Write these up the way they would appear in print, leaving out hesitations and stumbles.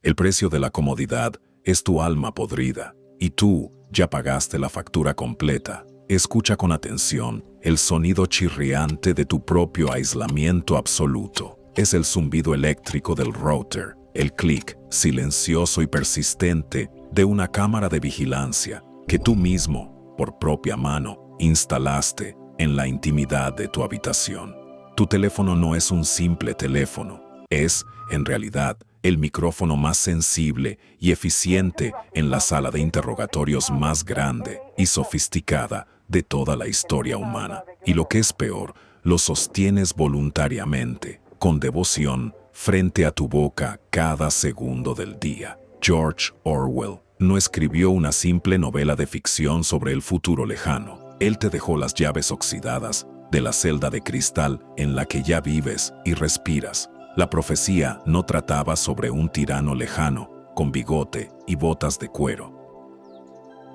El precio de la comodidad es tu alma podrida, y tú ya pagaste la factura completa. Escucha con atención el sonido chirriante de tu propio aislamiento absoluto. Es el zumbido eléctrico del router, el clic silencioso y persistente de una cámara de vigilancia que tú mismo, por propia mano, instalaste en la intimidad de tu habitación. Tu teléfono no es un simple teléfono, es, en realidad, el micrófono más sensible y eficiente en la sala de interrogatorios más grande y sofisticada de toda la historia humana. Y lo que es peor, lo sostienes voluntariamente, con devoción, frente a tu boca cada segundo del día. George Orwell no escribió una simple novela de ficción sobre el futuro lejano. Él te dejó las llaves oxidadas de la celda de cristal en la que ya vives y respiras. La profecía no trataba sobre un tirano lejano, con bigote y botas de cuero.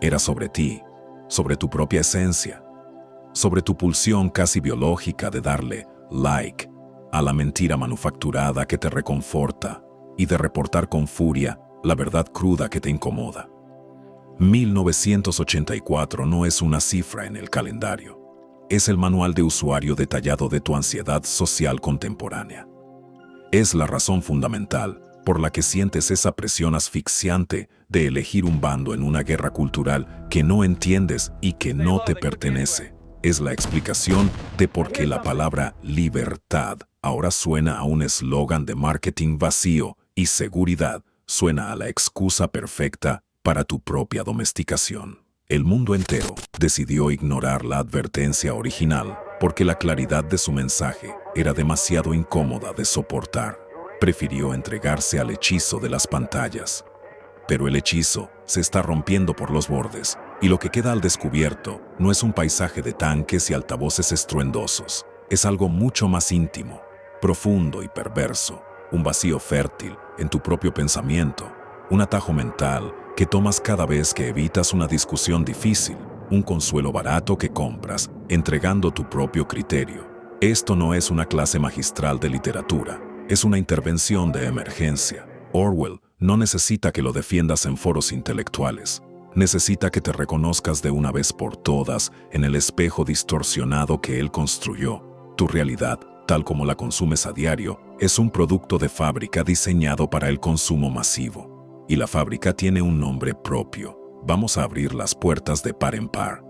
Era sobre ti, sobre tu propia esencia, sobre tu pulsión casi biológica de darle like a la mentira manufacturada que te reconforta y de reportar con furia la verdad cruda que te incomoda. 1984 no es una cifra en el calendario. Es el manual de usuario detallado de tu ansiedad social contemporánea. Es la razón fundamental por la que sientes esa presión asfixiante de elegir un bando en una guerra cultural que no entiendes y que no te pertenece. Es la explicación de por qué la palabra libertad ahora suena a un eslogan de marketing vacío y seguridad suena a la excusa perfecta para tu propia domesticación. El mundo entero decidió ignorar la advertencia original porque la claridad de su mensaje era demasiado incómoda de soportar. Prefirió entregarse al hechizo de las pantallas. Pero el hechizo se está rompiendo por los bordes, y lo que queda al descubierto no es un paisaje de tanques y altavoces estruendosos. Es algo mucho más íntimo, profundo y perverso, un vacío fértil en tu propio pensamiento, un atajo mental que tomas cada vez que evitas una discusión difícil, un consuelo barato que compras, entregando tu propio criterio. Esto no es una clase magistral de literatura, es una intervención de emergencia. Orwell no necesita que lo defiendas en foros intelectuales. Necesita que te reconozcas de una vez por todas en el espejo distorsionado que él construyó. Tu realidad, tal como la consumes a diario, es un producto de fábrica diseñado para el consumo masivo. Y la fábrica tiene un nombre propio. Vamos a abrir las puertas de par en par.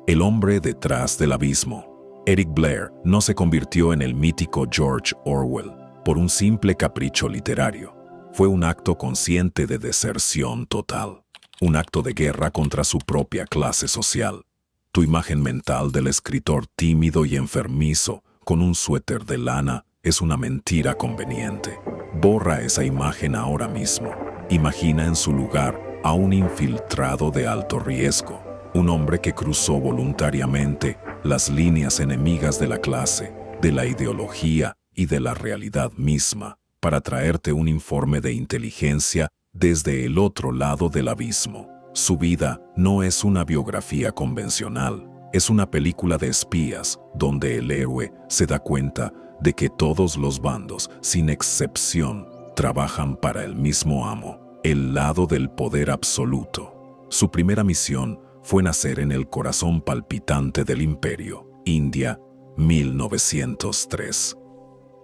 El hombre detrás del abismo. Eric Blair no se convirtió en el mítico George Orwell por un simple capricho literario. Fue un acto consciente de deserción total. Un acto de guerra contra su propia clase social. Tu imagen mental del escritor tímido y enfermizo con un suéter de lana es una mentira conveniente. Borra esa imagen ahora mismo. Imagina en su lugar a un infiltrado de alto riesgo, un hombre que cruzó voluntariamente las líneas enemigas de la clase, de la ideología y de la realidad misma, para traerte un informe de inteligencia desde el otro lado del abismo. Su vida no es una biografía convencional, es una película de espías donde el héroe se da cuenta de que todos los bandos, sin excepción, trabajan para el mismo amo, el lado del poder absoluto. Su primera misión fue nacer en el corazón palpitante del imperio, India, 1903.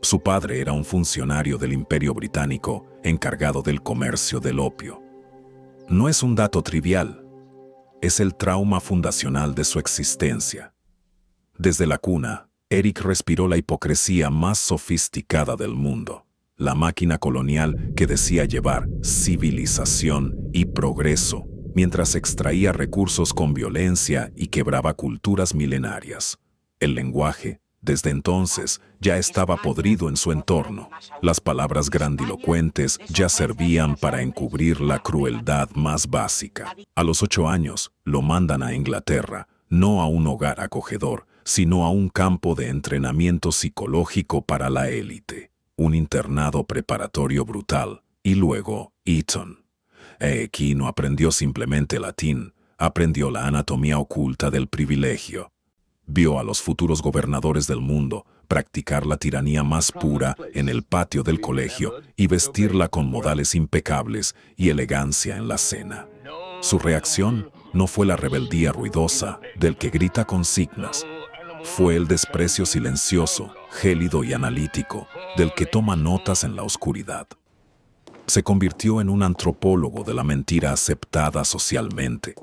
Su padre era un funcionario del Imperio Británico encargado del comercio del opio. No es un dato trivial, es el trauma fundacional de su existencia. Desde la cuna, Eric respiró la hipocresía más sofisticada del mundo, la máquina colonial que decía llevar civilización y progreso, mientras extraía recursos con violencia y quebraba culturas milenarias. El lenguaje, desde entonces, ya estaba podrido en su entorno. Las palabras grandilocuentes ya servían para encubrir la crueldad más básica. A los 8 años, lo mandan a Inglaterra, no a un hogar acogedor, sino a un campo de entrenamiento psicológico para la élite, un internado preparatorio brutal, y luego Eton. Aquí no aprendió simplemente latín, aprendió la anatomía oculta del privilegio. Vio a los futuros gobernadores del mundo practicar la tiranía más pura en el patio del colegio y vestirla con modales impecables y elegancia en la cena. Su reacción no fue la rebeldía ruidosa del que grita consignas. Fue el desprecio silencioso, gélido y analítico del que toma notas en la oscuridad. Se convirtió en un antropólogo de la mentira aceptada socialmente.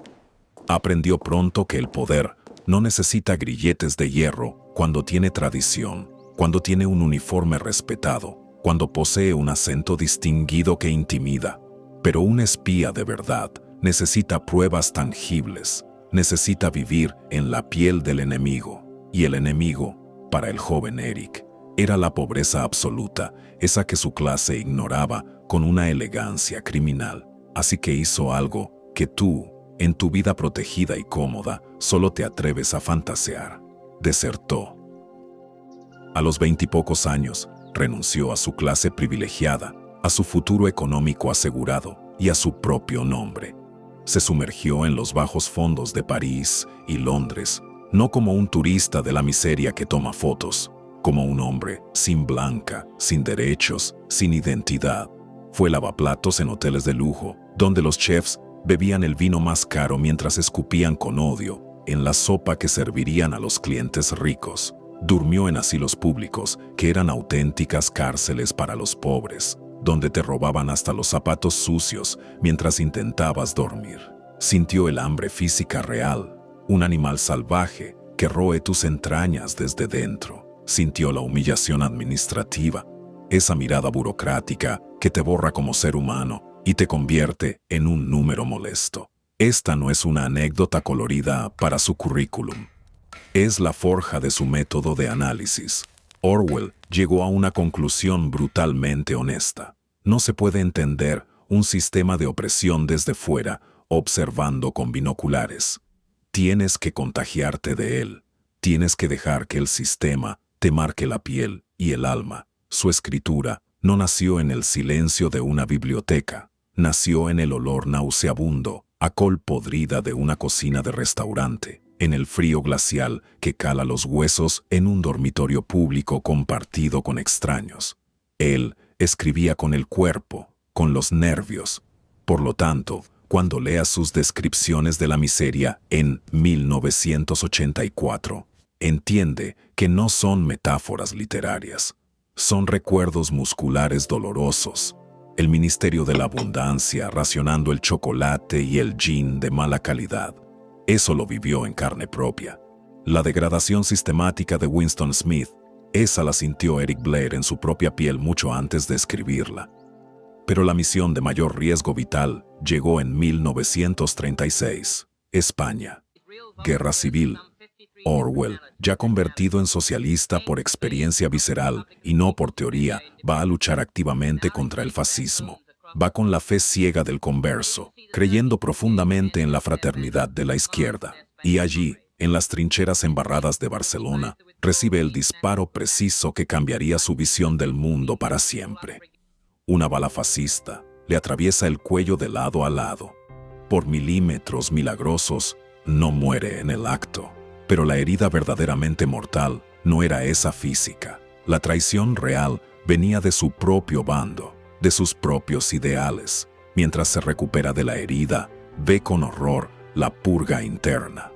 Aprendió pronto que el poder no necesita grilletes de hierro cuando tiene tradición, cuando tiene un uniforme respetado, cuando posee un acento distinguido que intimida. Pero un espía de verdad necesita pruebas tangibles, necesita vivir en la piel del enemigo. Y el enemigo, para el joven Eric, era la pobreza absoluta, esa que su clase ignoraba con una elegancia criminal. Así que hizo algo que tú, en tu vida protegida y cómoda, solo te atreves a fantasear. Desertó. A los 20 y pocos años, renunció a su clase privilegiada, a su futuro económico asegurado y a su propio nombre. Se sumergió en los bajos fondos de París y Londres, no como un turista de la miseria que toma fotos, como un hombre sin blanca, sin derechos, sin identidad. Fue lavaplatos en hoteles de lujo, donde los chefs bebían el vino más caro mientras escupían con odio en la sopa que servirían a los clientes ricos. Durmió en asilos públicos, que eran auténticas cárceles para los pobres, donde te robaban hasta los zapatos sucios mientras intentabas dormir. Sintió el hambre física real, un animal salvaje que roe tus entrañas desde dentro. Sintió la humillación administrativa, esa mirada burocrática que te borra como ser humano y te convierte en un número molesto. Esta no es una anécdota colorida para su currículum. Es la forja de su método de análisis. Orwell llegó a una conclusión brutalmente honesta. No se puede entender un sistema de opresión desde fuera observando con binoculares. Tienes que contagiarte de él. Tienes que dejar que el sistema te marque la piel y el alma. Su escritura no nació en el silencio de una biblioteca. Nació en el olor nauseabundo, a col podrida de una cocina de restaurante, en el frío glacial que cala los huesos en un dormitorio público compartido con extraños. Él escribía con el cuerpo, con los nervios. Por lo tanto, cuando leas sus descripciones de la miseria en 1984, entiende que no son metáforas literarias. Son recuerdos musculares dolorosos. El Ministerio de la Abundancia racionando el chocolate y el gin de mala calidad. Eso lo vivió en carne propia. La degradación sistemática de Winston Smith, esa la sintió Eric Blair en su propia piel mucho antes de escribirla. Pero la misión de mayor riesgo vital llegó en 1936, España. Guerra civil. Orwell, ya convertido en socialista por experiencia visceral y no por teoría, va a luchar activamente contra el fascismo. Va con la fe ciega del converso, creyendo profundamente en la fraternidad de la izquierda. Y allí, en las trincheras embarradas de Barcelona, recibe el disparo preciso que cambiaría su visión del mundo para siempre. Una bala fascista le atraviesa el cuello de lado a lado. Por milímetros milagrosos, no muere en el acto. Pero la herida verdaderamente mortal no era esa física. La traición real venía de su propio bando, de sus propios ideales. Mientras se recupera de la herida, ve con horror la purga interna.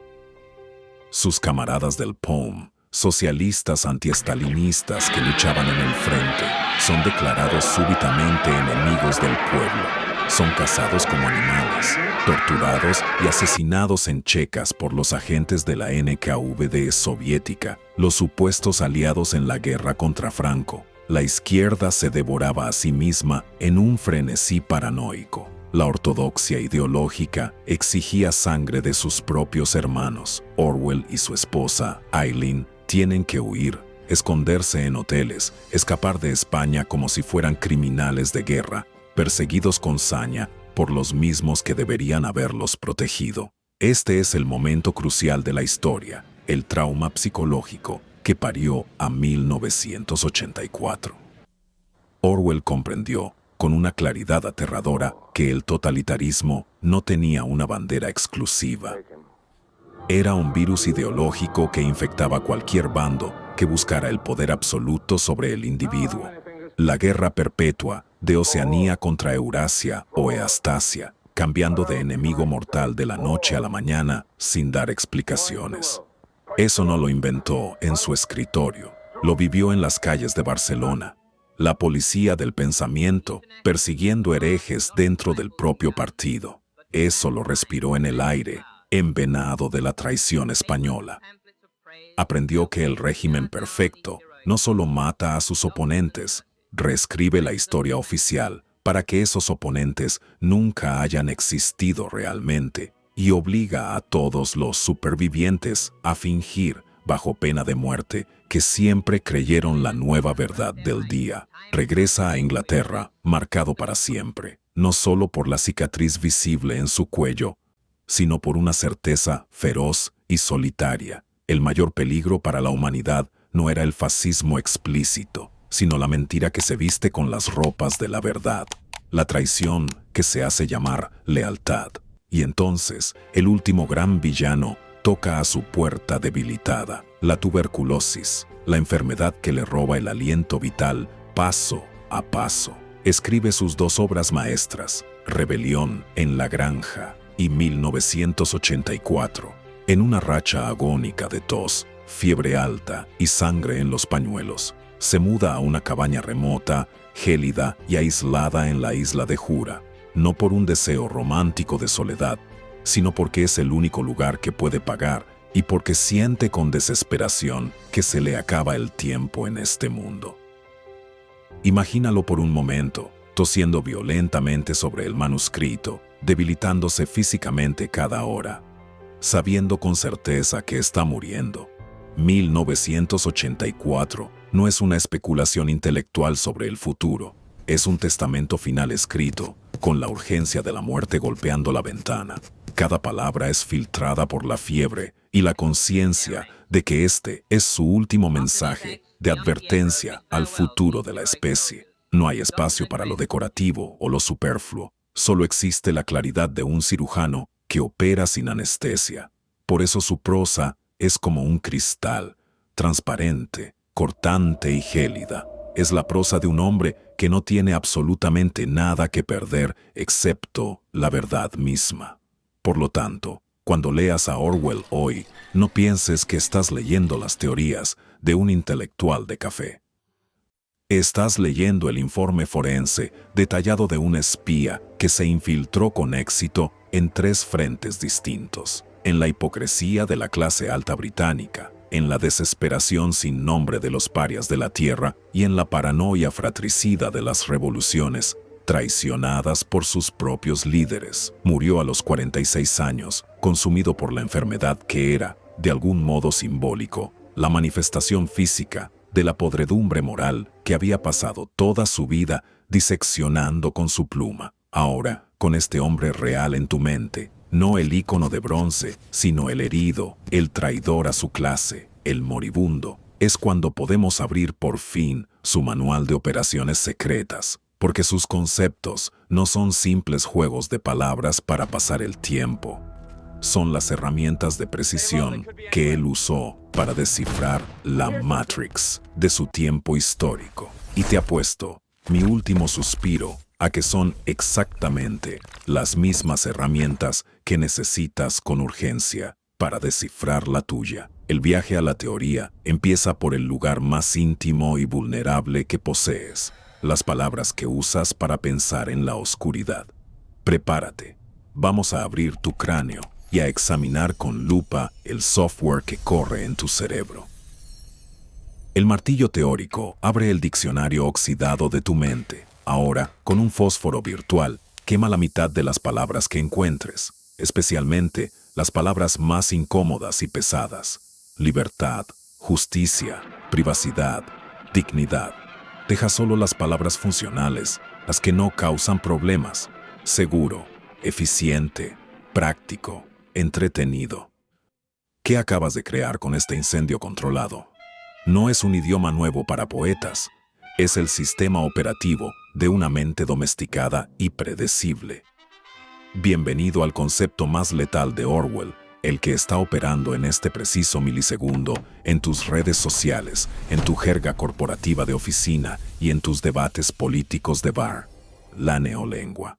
Sus camaradas del POM, socialistas antiestalinistas que luchaban en el frente, son declarados súbitamente enemigos del pueblo. Son cazados como animales, torturados y asesinados en checas por los agentes de la NKVD soviética, los supuestos aliados en la guerra contra Franco. La izquierda se devoraba a sí misma en un frenesí paranoico. La ortodoxia ideológica exigía sangre de sus propios hermanos. Orwell y su esposa, Eileen, tienen que huir, esconderse en hoteles, escapar de España como si fueran criminales de guerra, perseguidos con saña por los mismos que deberían haberlos protegido. Este es el momento crucial de la historia, el trauma psicológico que parió a 1984. Orwell comprendió, con una claridad aterradora, que el totalitarismo no tenía una bandera exclusiva. Era un virus ideológico que infectaba cualquier bando que buscara el poder absoluto sobre el individuo. La guerra perpetua de Oceanía contra Eurasia o Eastasia, cambiando de enemigo mortal de la noche a la mañana sin dar explicaciones. Eso no lo inventó en su escritorio, lo vivió en las calles de Barcelona. La policía del pensamiento, persiguiendo herejes dentro del propio partido. Eso lo respiró en el aire, envenenado de la traición española. Aprendió que el régimen perfecto no solo mata a sus oponentes, reescribe la historia oficial para que esos oponentes nunca hayan existido realmente y obliga a todos los supervivientes a fingir, bajo pena de muerte, que siempre creyeron la nueva verdad del día. Regresa a Inglaterra, marcado para siempre, no solo por la cicatriz visible en su cuello, sino por una certeza feroz y solitaria. El mayor peligro para la humanidad no era el fascismo explícito, sino la mentira que se viste con las ropas de la verdad, la traición que se hace llamar lealtad. Y entonces, el último gran villano toca a su puerta debilitada, la tuberculosis, la enfermedad que le roba el aliento vital paso a paso. Escribe sus dos obras maestras, Rebelión en la Granja y 1984, en una racha agónica de tos, fiebre alta y sangre en los pañuelos. Se muda a una cabaña remota, gélida y aislada en la isla de Jura, no por un deseo romántico de soledad, sino porque es el único lugar que puede pagar y porque siente con desesperación que se le acaba el tiempo en este mundo. Imagínalo por un momento, tosiendo violentamente sobre el manuscrito, debilitándose físicamente cada hora, sabiendo con certeza que está muriendo. 1984 no es una especulación intelectual sobre el futuro, es un testamento final escrito, con la urgencia de la muerte golpeando la ventana. Cada palabra es filtrada por la fiebre y la conciencia de que este es su último mensaje de advertencia al futuro de la especie. No hay espacio para lo decorativo o lo superfluo, solo existe la claridad de un cirujano que opera sin anestesia. Por eso su prosa es como un cristal, transparente, cortante y gélida. Es la prosa de un hombre que no tiene absolutamente nada que perder excepto la verdad misma. Por lo tanto, cuando leas a Orwell hoy, no pienses que estás leyendo las teorías de un intelectual de café. Estás leyendo el informe forense detallado de un espía que se infiltró con éxito en 3 frentes distintos: en la hipocresía de la clase alta británica, en la desesperación sin nombre de los parias de la tierra y en la paranoia fratricida de las revoluciones, traicionadas por sus propios líderes. Murió a los 46 años, consumido por la enfermedad que era, de algún modo simbólico, la manifestación física de la podredumbre moral que había pasado toda su vida diseccionando con su pluma. Ahora, con este hombre real en tu mente, no el ícono de bronce, sino el herido, el traidor a su clase, el moribundo, es cuando podemos abrir por fin su manual de operaciones secretas, porque sus conceptos no son simples juegos de palabras para pasar el tiempo. Son las herramientas de precisión que él usó para descifrar la Matrix de su tiempo histórico. Y te apuesto mi último suspiro a que son exactamente las mismas herramientas que necesitas con urgencia para descifrar la tuya. El viaje a la teoría empieza por el lugar más íntimo y vulnerable que posees, las palabras que usas para pensar en la oscuridad. Prepárate, vamos a abrir tu cráneo y a examinar con lupa el software que corre en tu cerebro. El martillo teórico abre el diccionario oxidado de tu mente. Ahora, con un fósforo virtual, quema la mitad de las palabras que encuentres, especialmente las palabras más incómodas y pesadas: libertad, justicia, privacidad, dignidad. Deja solo las palabras funcionales, las que no causan problemas: seguro, eficiente, práctico, entretenido. ¿Qué acabas de crear con este incendio controlado? No es un idioma nuevo para poetas, es el sistema operativo de una mente domesticada y predecible. Bienvenido al concepto más letal de Orwell, el que está operando en este preciso milisegundo en tus redes sociales, en tu jerga corporativa de oficina y en tus debates políticos de bar, la neolengua.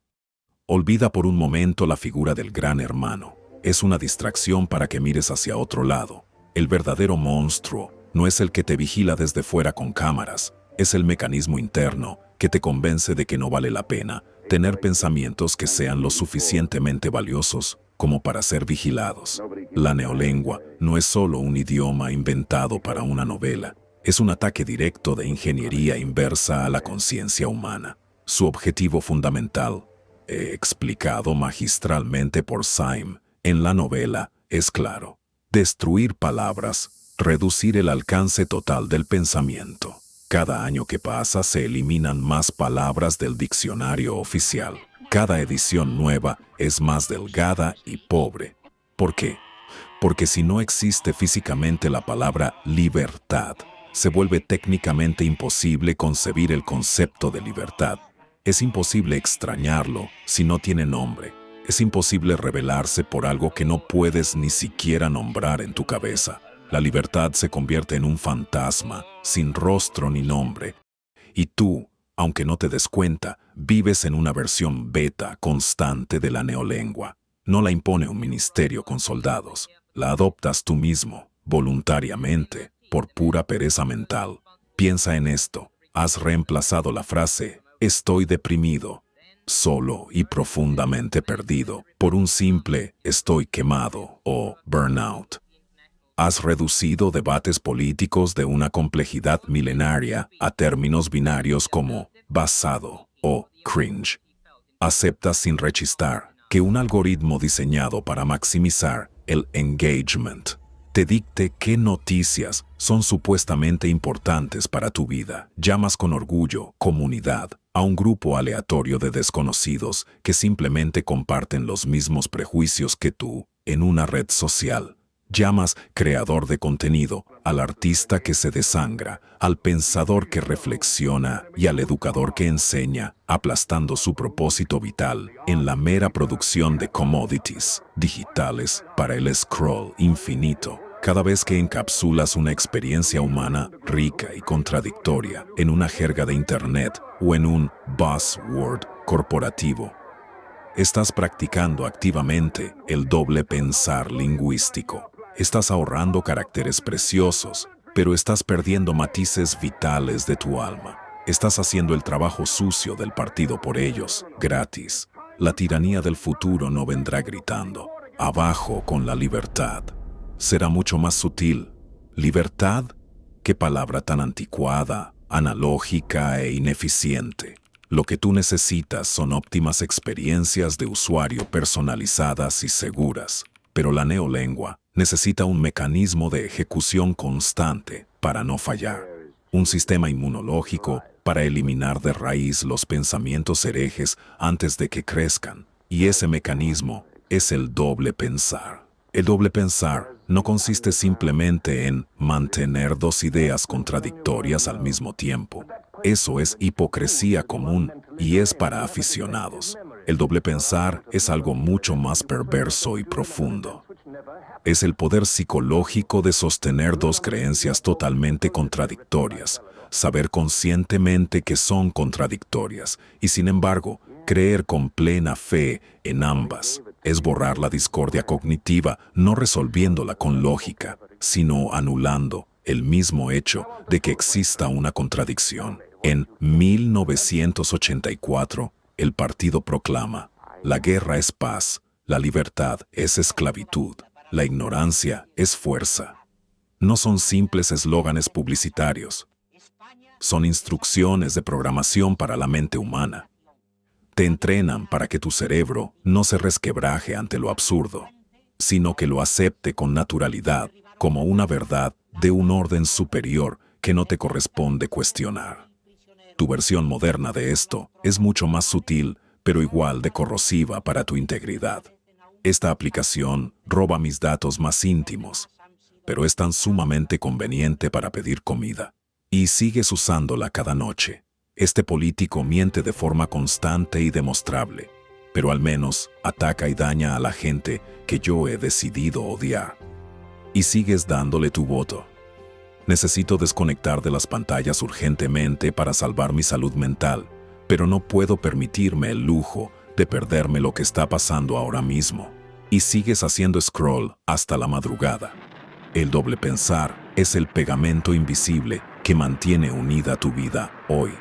Olvida por un momento la figura del gran hermano. Es una distracción para que mires hacia otro lado. El verdadero monstruo no es el que te vigila desde fuera con cámaras, es el mecanismo interno que te convence de que no vale la pena tener pensamientos que sean lo suficientemente valiosos como para ser vigilados. La neolengua no es solo un idioma inventado para una novela, es un ataque directo de ingeniería inversa a la conciencia humana. Su objetivo fundamental, explicado magistralmente por Syme en la novela, es claro: destruir palabras, reducir el alcance total del pensamiento. Cada año que pasa se eliminan más palabras del diccionario oficial. Cada edición nueva es más delgada y pobre. ¿Por qué? Porque si no existe físicamente la palabra libertad, se vuelve técnicamente imposible concebir el concepto de libertad. Es imposible extrañarlo si no tiene nombre. Es imposible rebelarse por algo que no puedes ni siquiera nombrar en tu cabeza. La libertad se convierte en un fantasma, sin rostro ni nombre. Y tú, aunque no te des cuenta, vives en una versión beta constante de la neolengua. No la impone un ministerio con soldados. La adoptas tú mismo, voluntariamente, por pura pereza mental. Piensa en esto. Has reemplazado la frase «estoy deprimido», solo y profundamente perdido, por un simple «estoy quemado» o «burnout». Has reducido debates políticos de una complejidad milenaria a términos binarios como basado o cringe. Aceptas sin rechistar que un algoritmo diseñado para maximizar el engagement te dicte qué noticias son supuestamente importantes para tu vida. Llamas con orgullo comunidad a un grupo aleatorio de desconocidos que simplemente comparten los mismos prejuicios que tú en una red social. Llamas creador de contenido al artista que se desangra, al pensador que reflexiona y al educador que enseña, aplastando su propósito vital en la mera producción de commodities digitales para el scroll infinito. Cada vez que encapsulas una experiencia humana rica y contradictoria en una jerga de internet o en un buzzword corporativo, estás practicando activamente el doble pensar lingüístico. Estás ahorrando caracteres preciosos, pero estás perdiendo matices vitales de tu alma. Estás haciendo el trabajo sucio del partido por ellos, gratis. La tiranía del futuro no vendrá gritando «abajo con la libertad». Será mucho más sutil. ¿Libertad? Qué palabra tan anticuada, analógica e ineficiente. Lo que tú necesitas son óptimas experiencias de usuario personalizadas y seguras. Pero la neolengua necesita un mecanismo de ejecución constante para no fallar. Un sistema inmunológico para eliminar de raíz los pensamientos herejes antes de que crezcan. Y ese mecanismo es el doble pensar. El doble pensar no consiste simplemente en mantener dos ideas contradictorias al mismo tiempo. Eso es hipocresía común y es para aficionados. El doble pensar es algo mucho más perverso y profundo. Es el poder psicológico de sostener dos creencias totalmente contradictorias, saber conscientemente que son contradictorias y, sin embargo, creer con plena fe en ambas. Es borrar la discordia cognitiva, no resolviéndola con lógica, sino anulando el mismo hecho de que exista una contradicción. En 1984, el partido proclama: la guerra es paz, la libertad es esclavitud, la ignorancia es fuerza. No son simples eslóganes publicitarios, son instrucciones de programación para la mente humana. Te entrenan para que tu cerebro no se resquebraje ante lo absurdo, sino que lo acepte con naturalidad como una verdad de un orden superior que no te corresponde cuestionar. Tu versión moderna de esto es mucho más sutil, pero igual de corrosiva para tu integridad. Esta aplicación roba mis datos más íntimos, pero es tan sumamente conveniente para pedir comida. Y sigues usándola cada noche. Este político miente de forma constante y demostrable. pero al menos ataca y daña a la gente que yo he decidido odiar. Y sigues dándole tu voto. Necesito desconectar de las pantallas urgentemente para salvar mi salud mental, pero no puedo permitirme el lujo de perderme lo que está pasando ahora mismo. Y sigues haciendo scroll hasta la madrugada. El doble pensar es el pegamento invisible que mantiene unida tu vida hoy.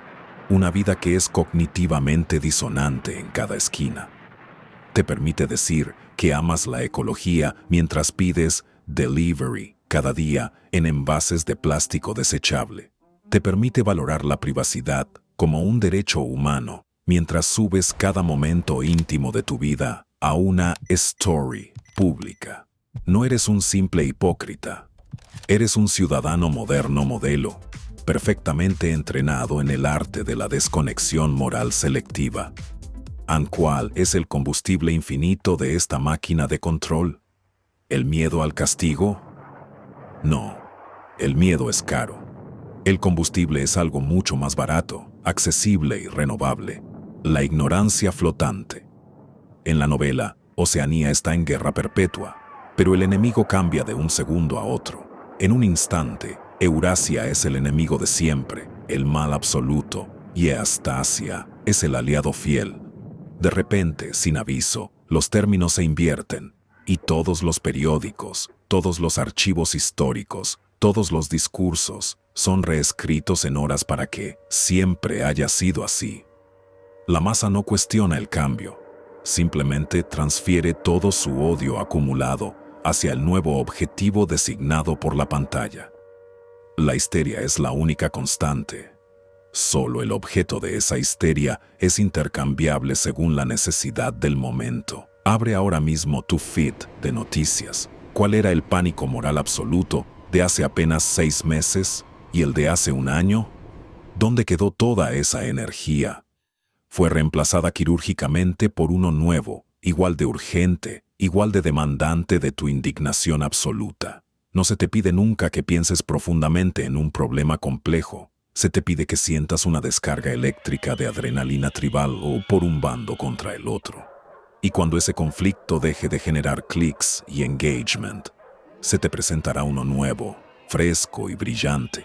Una vida que es cognitivamente disonante en cada esquina. Te permite decir que amas la ecología mientras pides delivery cada día en envases de plástico desechable. Te permite valorar la privacidad como un derecho humano mientras subes cada momento íntimo de tu vida a una story pública. No eres un simple hipócrita. Eres un ciudadano moderno modelo, perfectamente entrenado en el arte de la desconexión moral selectiva. ¿Cuál es el combustible infinito de esta máquina de control? ¿El miedo al castigo? No, el miedo es caro. El combustible es algo mucho más barato, accesible y renovable. La ignorancia flotante. En la novela, Oceanía está en guerra perpetua, pero el enemigo cambia de un segundo a otro. En un instante, Eurasia es el enemigo de siempre, el mal absoluto, y Eastasia es el aliado fiel. De repente, sin aviso, los términos se invierten, y todos los periódicos, todos los archivos históricos, todos los discursos son reescritos en horas para que siempre haya sido así. La masa no cuestiona el cambio, simplemente transfiere todo su odio acumulado hacia el nuevo objetivo designado por la pantalla. La histeria es la única constante. Solo el objeto de esa histeria es intercambiable según la necesidad del momento. Abre ahora mismo tu feed de noticias. ¿Cuál era el pánico moral absoluto de hace apenas 6 meses y el de hace un año? ¿Dónde quedó toda esa energía? Fue reemplazada quirúrgicamente por uno nuevo, igual de urgente, igual de demandante de tu indignación absoluta. No se te pide nunca que pienses profundamente en un problema complejo. Se te pide que sientas una descarga eléctrica de adrenalina tribal o por un bando contra el otro. Y cuando ese conflicto deje de generar clics y engagement, se te presentará uno nuevo, fresco y brillante.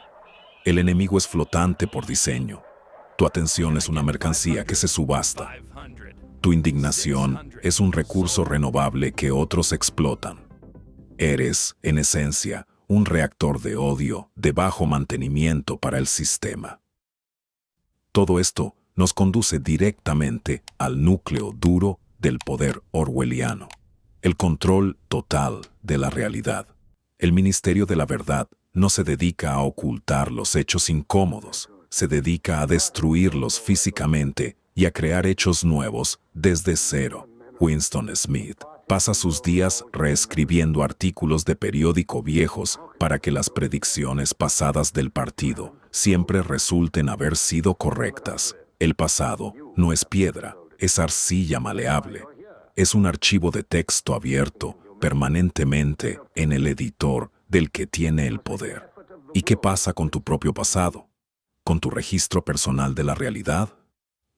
El enemigo es flotante por diseño. Tu atención es una mercancía que se subasta. Tu indignación es un recurso renovable que otros explotan. Eres, en esencia, un reactor de odio de bajo mantenimiento para el sistema. Todo esto nos conduce directamente al núcleo duro del poder orwelliano, el control total de la realidad. El Ministerio de la Verdad no se dedica a ocultar los hechos incómodos, se dedica a destruirlos físicamente y a crear hechos nuevos desde cero. Winston Smith pasa sus días reescribiendo artículos de periódico viejos para que las predicciones pasadas del partido siempre resulten haber sido correctas. El pasado no es piedra, es arcilla maleable. Es un archivo de texto abierto permanentemente en el editor del que tiene el poder. ¿Y qué pasa con tu propio pasado? ¿Con tu registro personal de la realidad?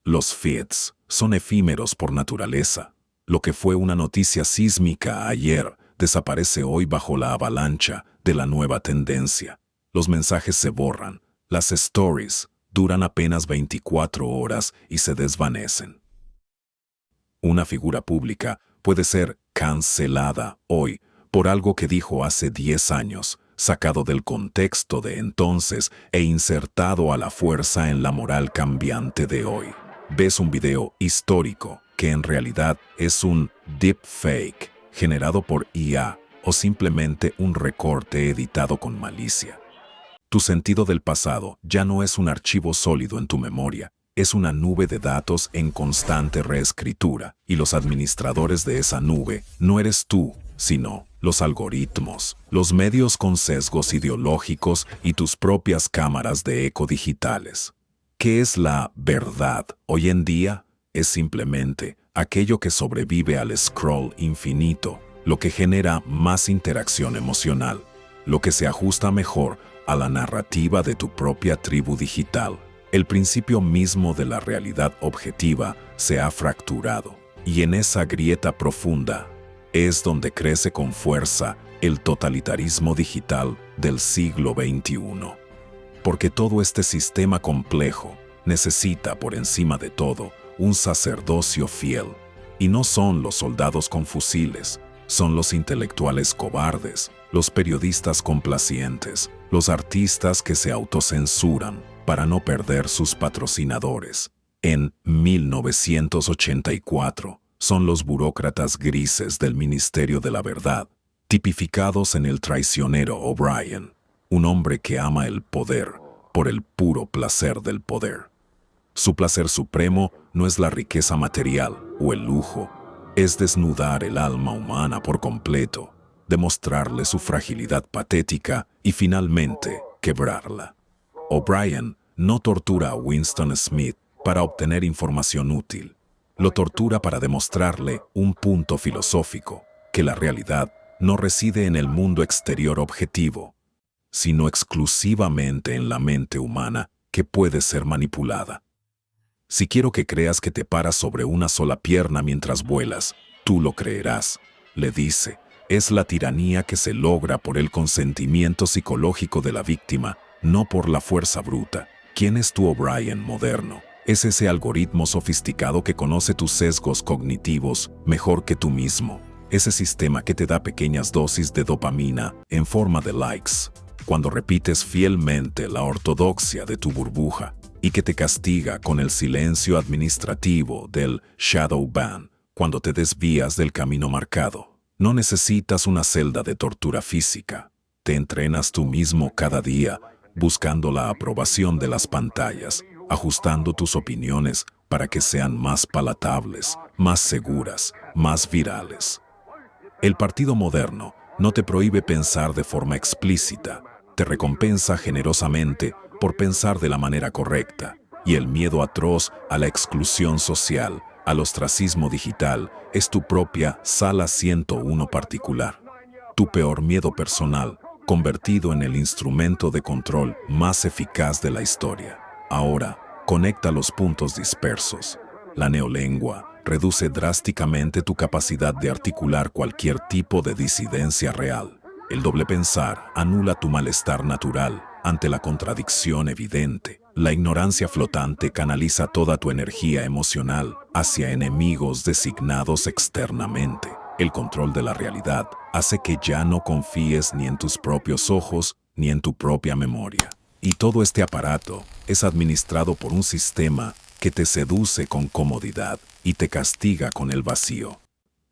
Los feeds son efímeros por naturaleza. Lo que fue una noticia sísmica ayer desaparece hoy bajo la avalancha de la nueva tendencia. Los mensajes se borran, las stories duran apenas 24 horas y se desvanecen. Una figura pública puede ser cancelada hoy por algo que dijo hace 10 años, sacado del contexto de entonces e insertado a la fuerza en la moral cambiante de hoy. Ves un video histórico que en realidad es un deepfake generado por IA o simplemente un recorte editado con malicia. Tu sentido del pasado ya no es un archivo sólido en tu memoria, es una nube de datos en constante reescritura, y los administradores de esa nube no eres tú, sino los algoritmos, los medios con sesgos ideológicos y tus propias cámaras de eco digitales. ¿Qué es la verdad hoy en día? Es simplemente aquello que sobrevive al scroll infinito, lo que genera más interacción emocional, lo que se ajusta mejor a la narrativa de tu propia tribu digital. El principio mismo de la realidad objetiva se ha fracturado. Y en esa grieta profunda es donde crece con fuerza el totalitarismo digital del siglo XXI. Porque todo este sistema complejo necesita, por encima de todo, un sacerdocio fiel. Y no son los soldados con fusiles, son los intelectuales cobardes, los periodistas complacientes, los artistas que se autocensuran para no perder sus patrocinadores. En 1984 son los burócratas grises del Ministerio de la Verdad, tipificados en el traicionero O'Brien, un hombre que ama el poder por el puro placer del poder. Su placer supremo no es la riqueza material o el lujo, es desnudar el alma humana por completo, demostrarle su fragilidad patética y finalmente quebrarla. O'Brien no tortura a Winston Smith para obtener información útil. Lo tortura para demostrarle un punto filosófico, que la realidad no reside en el mundo exterior objetivo, sino exclusivamente en la mente humana que puede ser manipulada. Si quiero que creas que te paras sobre una sola pierna mientras vuelas, tú lo creerás, le dice. Es la tiranía que se logra por el consentimiento psicológico de la víctima, no por la fuerza bruta. ¿Quién es tu O'Brien moderno? Es ese algoritmo sofisticado que conoce tus sesgos cognitivos mejor que tú mismo. Ese sistema que te da pequeñas dosis de dopamina en forma de likes, cuando repites fielmente la ortodoxia de tu burbuja, y que te castiga con el silencio administrativo del shadow ban cuando te desvías del camino marcado. No necesitas una celda de tortura física. Te entrenas tú mismo cada día, buscando la aprobación de las pantallas, ajustando tus opiniones para que sean más palatables, más seguras, más virales. El partido moderno no te prohíbe pensar de forma explícita, te recompensa generosamente por pensar de la manera correcta, y el miedo atroz a la exclusión social, al ostracismo digital, es tu propia sala 101 particular. Tu peor miedo personal, convertido en el instrumento de control más eficaz de la historia. Ahora, conecta los puntos dispersos. La neolengua reduce drásticamente tu capacidad de articular cualquier tipo de disidencia real. El doble pensar anula tu malestar natural ante la contradicción evidente. La ignorancia flotante canaliza toda tu energía emocional hacia enemigos designados externamente. El control de la realidad hace que ya no confíes ni en tus propios ojos ni en tu propia memoria. Y todo este aparato es administrado por un sistema que te seduce con comodidad y te castiga con el vacío,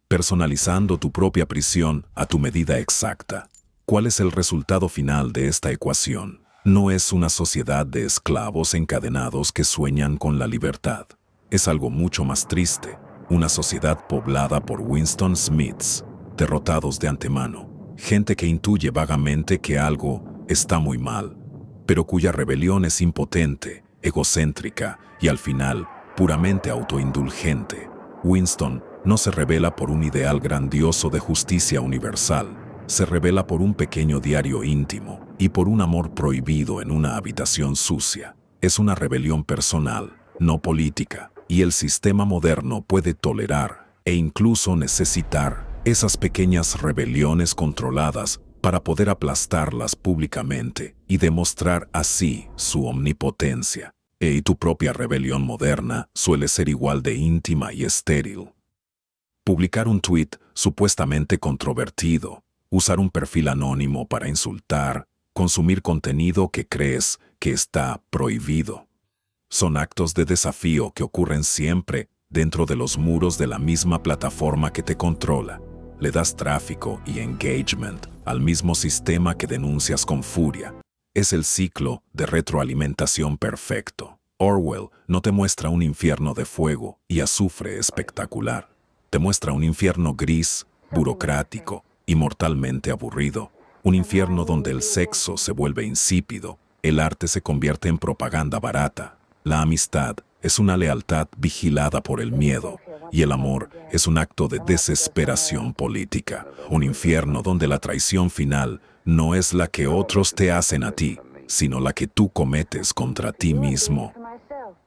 personalizando tu propia prisión a tu medida exacta. ¿Cuál es el resultado final de esta ecuación? No es una sociedad de esclavos encadenados que sueñan con la libertad. Es algo mucho más triste, una sociedad poblada por Winston Smiths, derrotados de antemano, gente que intuye vagamente que algo está muy mal, pero cuya rebelión es impotente, egocéntrica y al final puramente autoindulgente. Winston no se rebela por un ideal grandioso de justicia universal, se rebela por un pequeño diario íntimo y por un amor prohibido en una habitación sucia. Es una rebelión personal, no política, y el sistema moderno puede tolerar e incluso necesitar esas pequeñas rebeliones controladas para poder aplastarlas públicamente y demostrar así su omnipotencia. Y tu propia rebelión moderna suele ser igual de íntima y estéril. Publicar un tuit supuestamente controvertido, usar un perfil anónimo para insultar, consumir contenido que crees que está prohibido. Son actos de desafío que ocurren siempre dentro de los muros de la misma plataforma que te controla. Le das tráfico y engagement al mismo sistema que denuncias con furia. Es el ciclo de retroalimentación perfecto. Orwell no te muestra un infierno de fuego y azufre espectacular. Te muestra un infierno gris, burocrático y mortalmente aburrido. Un infierno donde el sexo se vuelve insípido, el arte se convierte en propaganda barata, la amistad es una lealtad vigilada por el miedo, y el amor es un acto de desesperación política. Un infierno donde la traición final no es la que otros te hacen a ti, sino la que tú cometes contra ti mismo,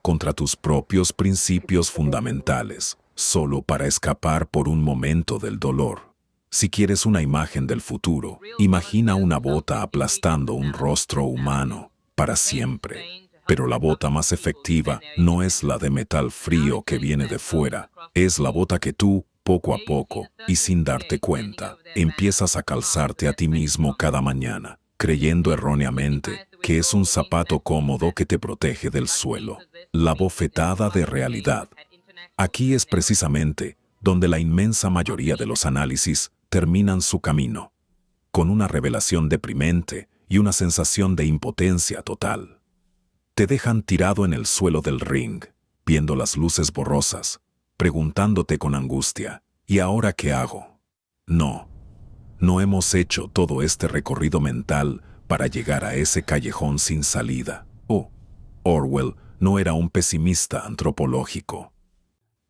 contra tus propios principios fundamentales. solo para escapar por un momento del dolor. Si quieres una imagen del futuro, imagina una bota aplastando un rostro humano para siempre. Pero la bota más efectiva no es la de metal frío que viene de fuera, es la bota que tú, poco a poco, y sin darte cuenta, empiezas a calzarte a ti mismo cada mañana, creyendo erróneamente que es un zapato cómodo que te protege del suelo. La bofetada de realidad. Aquí es precisamente donde la inmensa mayoría de los análisis terminan su camino, con una revelación deprimente y una sensación de impotencia total. Te dejan tirado en el suelo del ring, viendo las luces borrosas, preguntándote con angustia, ¿y ahora qué hago? No hemos hecho todo este recorrido mental para llegar a ese callejón sin salida. Orwell no era un pesimista antropológico.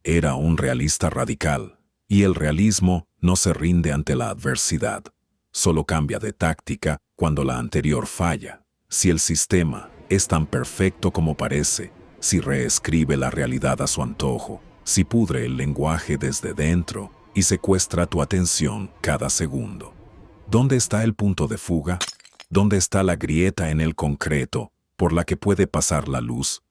Era un realista radical, y el realismo no se rinde ante la adversidad. Solo cambia de táctica cuando la anterior falla. Si el sistema es tan perfecto como parece, si reescribe la realidad a su antojo, si pudre el lenguaje desde dentro y secuestra tu atención cada segundo. ¿Dónde está el punto de fuga? ¿Dónde está la grieta en el concreto por la que puede pasar la luz?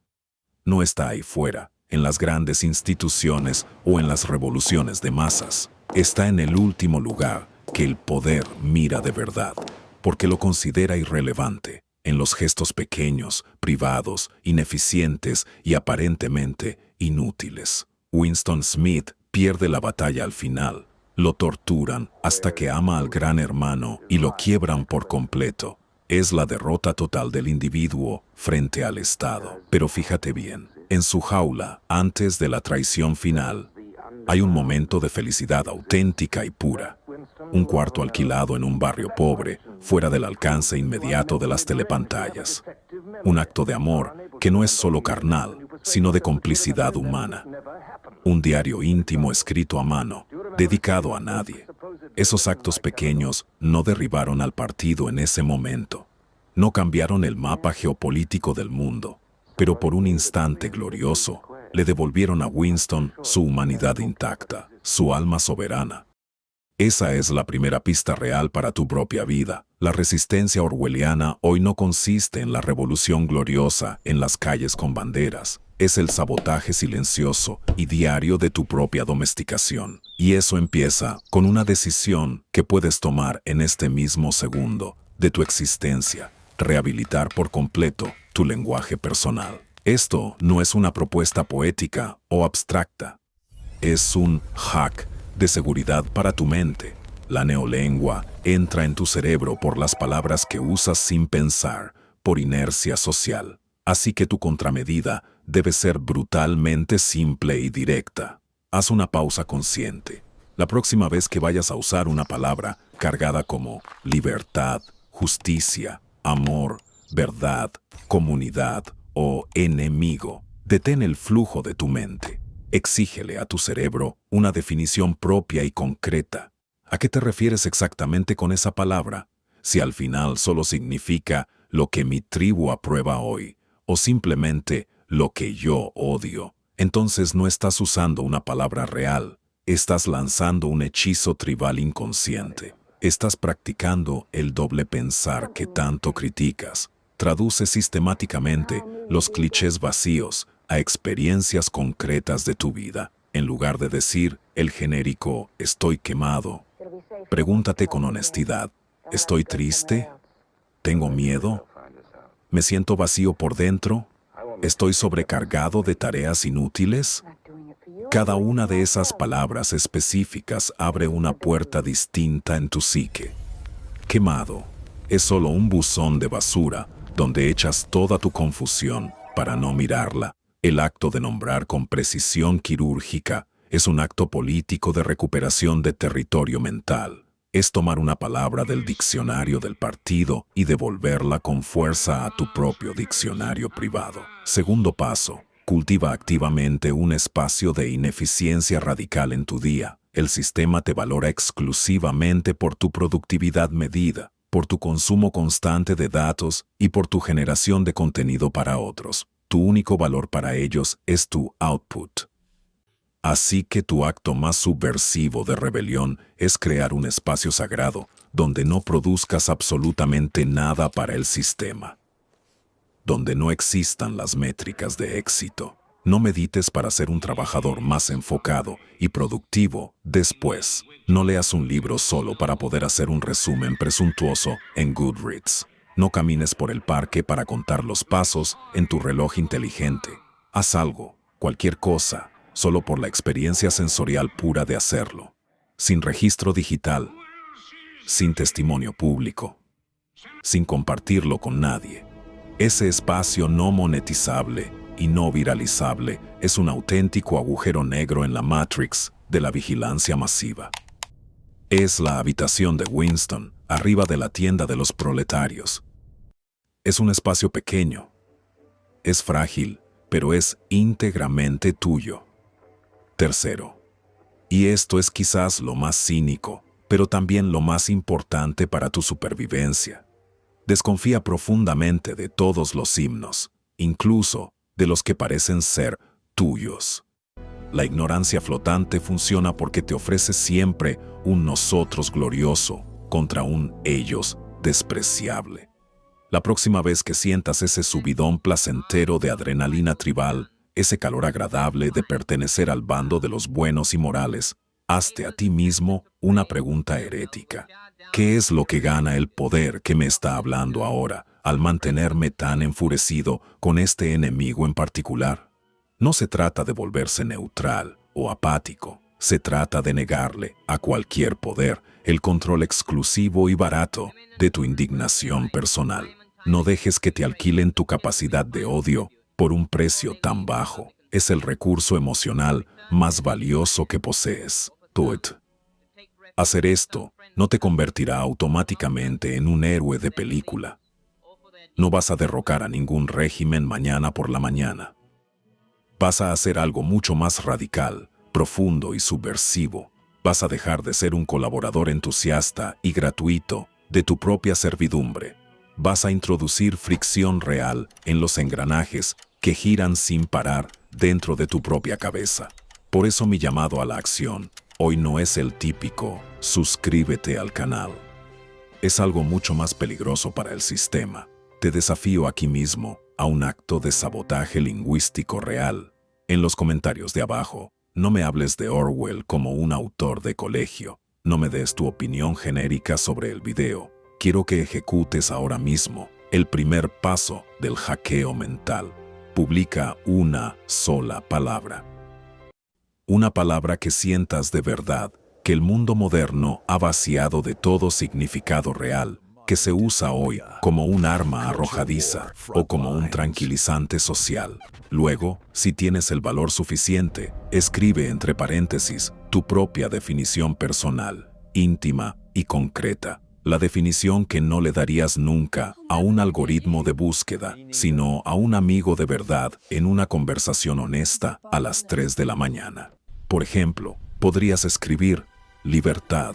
No está ahí fuera, en las grandes instituciones o en las revoluciones de masas. Está en el último lugar que el poder mira de verdad, porque lo considera irrelevante, en los gestos pequeños, privados, ineficientes y aparentemente inútiles. Winston Smith pierde la batalla al final. Lo torturan hasta que ama al gran hermano y lo quiebran por completo. Es la derrota total del individuo frente al Estado. Pero fíjate bien, en su jaula, antes de la traición final, hay un momento de felicidad auténtica y pura. Un cuarto alquilado en un barrio pobre, fuera del alcance inmediato de las telepantallas. Un acto de amor que no es solo carnal, sino de complicidad humana. Un diario íntimo escrito a mano, dedicado a nadie. Esos actos pequeños no derribaron al partido en ese momento. No cambiaron el mapa geopolítico del mundo, pero por un instante glorioso le devolvieron a Winston su humanidad intacta, su alma soberana. Esa es la primera pista real para tu propia vida. La resistencia orwelliana hoy no consiste en la revolución gloriosa en las calles con banderas. Es el sabotaje silencioso y diario de tu propia domesticación. Y eso empieza con una decisión que puedes tomar en este mismo segundo de tu existencia. Rehabilitar por completo tu lenguaje personal. Esto no es una propuesta poética o abstracta. Es un hack de seguridad para tu mente. La neolengua entra en tu cerebro por las palabras que usas sin pensar, por inercia social. Así que tu contramedida debe ser brutalmente simple y directa. Haz una pausa consciente. La próxima vez que vayas a usar una palabra cargada como libertad, justicia, amor, verdad, comunidad o enemigo, detén el flujo de tu mente. Exígele a tu cerebro una definición propia y concreta. ¿A qué te refieres exactamente con esa palabra? Si al final solo significa lo que mi tribu aprueba hoy, o simplemente lo que yo odio, entonces no estás usando una palabra real, estás lanzando un hechizo tribal inconsciente. Estás practicando el doble pensar que tanto criticas. Traduce sistemáticamente los clichés vacíos a experiencias concretas de tu vida. En lugar de decir el genérico «estoy quemado», pregúntate con honestidad, ¿estoy triste? ¿Tengo miedo? ¿Me siento vacío por dentro? ¿Estoy sobrecargado de tareas inútiles? Cada una de esas palabras específicas abre una puerta distinta en tu psique. Quemado es solo un buzón de basura donde echas toda tu confusión para no mirarla. El acto de nombrar con precisión quirúrgica es un acto político de recuperación de territorio mental. Es tomar una palabra del diccionario del partido y devolverla con fuerza a tu propio diccionario privado. Segundo paso, cultiva activamente un espacio de ineficiencia radical en tu día. El sistema te valora exclusivamente por tu productividad medida, por tu consumo constante de datos y por tu generación de contenido para otros. Tu único valor para ellos es tu output. Así que tu acto más subversivo de rebelión es crear un espacio sagrado donde no produzcas absolutamente nada para el sistema, donde no existan las métricas de éxito. No medites para ser un trabajador más enfocado y productivo después. No leas un libro solo para poder hacer un resumen presuntuoso en Goodreads. No camines por el parque para contar los pasos en tu reloj inteligente. Haz algo, cualquier cosa, solo por la experiencia sensorial pura de hacerlo. Sin registro digital, sin testimonio público, sin compartirlo con nadie. Ese espacio no monetizable y no viralizable es un auténtico agujero negro en la Matrix de la vigilancia masiva. Es la habitación de Winston, arriba de la tienda de los proletarios. Es un espacio pequeño. Es frágil, pero es íntegramente tuyo. Tercero, y esto es quizás lo más cínico, pero también lo más importante para tu supervivencia. Desconfía profundamente de todos los himnos, incluso de los que parecen ser tuyos. La ignorancia flotante funciona porque te ofrece siempre un nosotros glorioso contra un ellos despreciable. La próxima vez que sientas ese subidón placentero de adrenalina tribal, ese calor agradable de pertenecer al bando de los buenos y morales, hazte a ti mismo una pregunta herética. ¿Qué es lo que gana el poder que me está hablando ahora al mantenerme tan enfurecido con este enemigo en particular? No se trata de volverse neutral o apático, se trata de negarle a cualquier poder el control exclusivo y barato de tu indignación personal. No dejes que te alquilen tu capacidad de odio por un precio tan bajo. Es el recurso emocional más valioso que posees. Hacer esto no te convertirá automáticamente en un héroe de película. No vas a derrocar a ningún régimen mañana por la mañana. Vas a hacer algo mucho más radical, profundo y subversivo. Vas a dejar de ser un colaborador entusiasta y gratuito de tu propia servidumbre. Vas a introducir fricción real en los engranajes que giran sin parar dentro de tu propia cabeza. Por eso mi llamado a la acción hoy no es el típico suscríbete al canal. Es algo mucho más peligroso para el sistema. Te desafío aquí mismo a un acto de sabotaje lingüístico real. En los comentarios de abajo, no me hables de Orwell como un autor de colegio. No me des tu opinión genérica sobre el video. Quiero que ejecutes ahora mismo el primer paso del hackeo mental. Publica una sola palabra. Una palabra que sientas de verdad que el mundo moderno ha vaciado de todo significado real, que se usa hoy como un arma arrojadiza o como un tranquilizante social. Luego, si tienes el valor suficiente, escribe entre paréntesis tu propia definición personal, íntima y concreta. La definición que no le darías nunca a un algoritmo de búsqueda, sino a un amigo de verdad en una conversación honesta a las 3 de la mañana. Por ejemplo, podrías escribir libertad,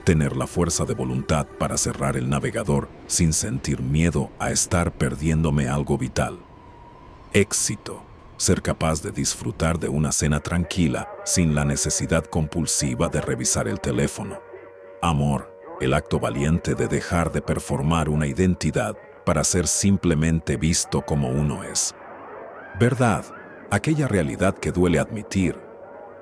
tener la fuerza de voluntad para cerrar el navegador sin sentir miedo a estar perdiéndome algo vital. Éxito, ser capaz de disfrutar de una cena tranquila sin la necesidad compulsiva de revisar el teléfono. Amor, el acto valiente de dejar de performar una identidad para ser simplemente visto como uno es. Verdad, aquella realidad que duele admitir,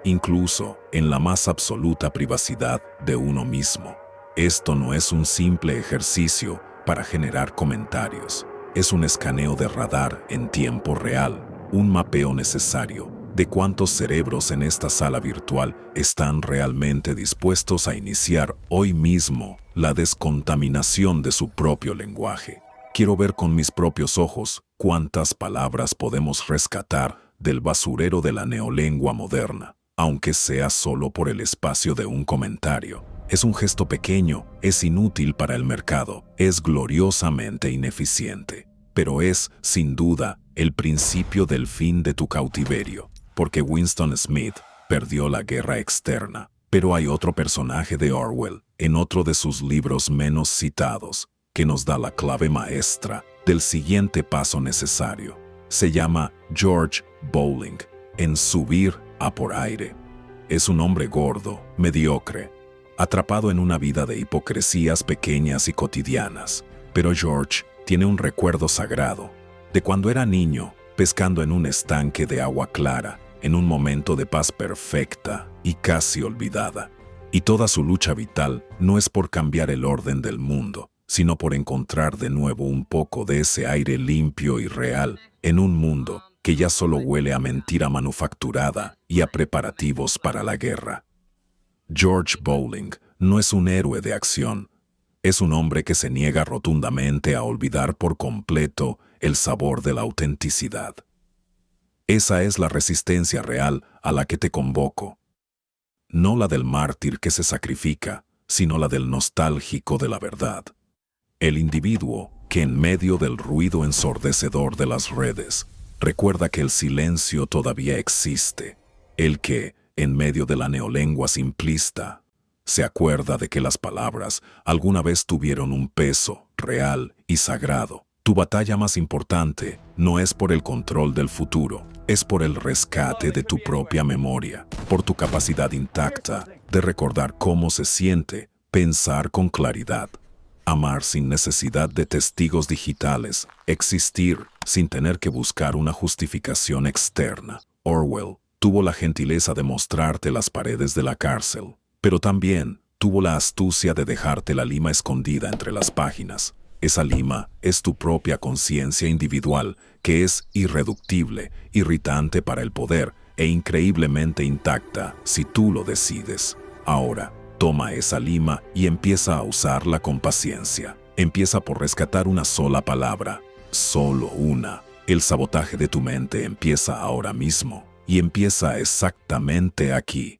incluso en la más absoluta privacidad de uno mismo. Esto no es un simple ejercicio para generar comentarios. Es un escaneo de radar en tiempo real, un mapeo necesario de cuántos cerebros en esta sala virtual están realmente dispuestos a iniciar hoy mismo la descontaminación de su propio lenguaje. Quiero ver con mis propios ojos cuántas palabras podemos rescatar del basurero de la neolengua moderna, aunque sea solo por el espacio de un comentario. Es un gesto pequeño, es inútil para el mercado, es gloriosamente ineficiente, pero es, sin duda, el principio del fin de tu cautiverio, porque Winston Smith perdió la guerra externa. Pero hay otro personaje de Orwell, en otro de sus libros menos citados, que nos da la clave maestra del siguiente paso necesario. Se llama George Bowling. En Subir a por aire. Es un hombre gordo, mediocre, atrapado en una vida de hipocresías pequeñas y cotidianas. Pero George tiene un recuerdo sagrado de cuando era niño, pescando en un estanque de agua clara, en un momento de paz perfecta y casi olvidada. Y toda su lucha vital no es por cambiar el orden del mundo, sino por encontrar de nuevo un poco de ese aire limpio y real en un mundo que ya solo huele a mentira manufacturada y a preparativos para la guerra. George Bowling no es un héroe de acción, es un hombre que se niega rotundamente a olvidar por completo el sabor de la autenticidad. Esa es la resistencia real a la que te convoco. No la del mártir que se sacrifica, sino la del nostálgico de la verdad. El individuo que en medio del ruido ensordecedor de las redes recuerda que el silencio todavía existe. El que, en medio de la neolengua simplista, se acuerda de que las palabras alguna vez tuvieron un peso real y sagrado. Tu batalla más importante no es por el control del futuro, es por el rescate de tu propia memoria, por tu capacidad intacta de recordar cómo se siente pensar con claridad, amar sin necesidad de testigos digitales, existir sin tener que buscar una justificación externa. Orwell tuvo la gentileza de mostrarte las paredes de la cárcel, pero también tuvo la astucia de dejarte la lima escondida entre las páginas. Esa lima es tu propia conciencia individual, que es irreductible, irritante para el poder e increíblemente intacta si tú lo decides. Ahora, toma esa lima y empieza a usarla con paciencia. Empieza por rescatar una sola palabra, solo una. El sabotaje de tu mente empieza ahora mismo y empieza exactamente aquí.